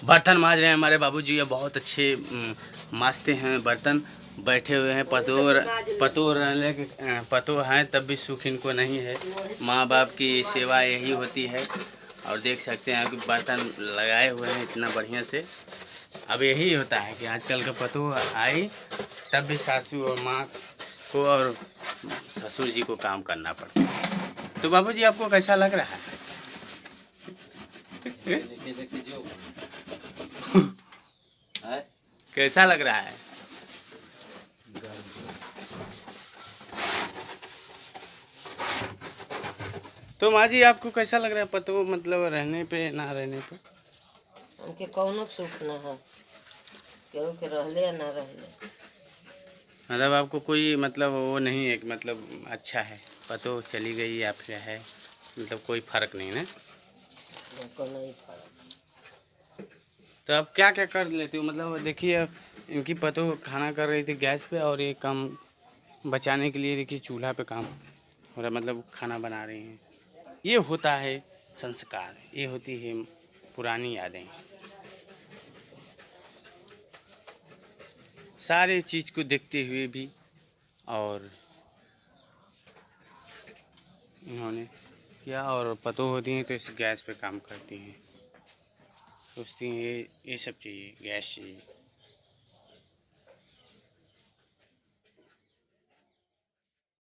बर्तन मांज रहे हैं हमारे बाबूजी। ये बहुत अच्छे मांजते हैं बर्तन। बैठे हुए हैं। पतो हैं तब भी सुख इनको नहीं है। माँ बाप की सेवा यही होती है। और देख सकते हैं कि बर्तन लगाए हुए हैं इतना बढ़िया से। अब यही होता है कि आजकल का पतो आई तब भी सासू और माँ को और ससुर जी को काम करना पड़ता है। तो बाबूजी आपको कैसा लग रहा है? कैसा लग रहा है? तो माँ जी आपको कैसा लग रहा है पतो मतलब रहने पे ना रहने पे? उनके कौनो सुख न है, केहू के रहले या ना रहले। मतलब आपको कोई मतलब वो नहीं है कि मतलब अच्छा है पतो चली गई या फिर है, मतलब कोई फर्क नहीं ना? उनको नहीं फर्क। तो आप क्या क्या कर लेते हो? मतलब देखिए इनकी पतो खाना कर रही थी गैस पे और ये काम बचाने के लिए देखिए चूल्हा पे काम हो रहा, मतलब खाना बना रही हैं। ये होता है संस्कार, ये होती है पुरानी यादें। सारे चीज़ को देखते हुए भी और इन्होंने किया। और पतो होती हैं तो इस गैस पे काम करती हैं, सोचती हैं ये सब चाहिए, गैस चाहिए।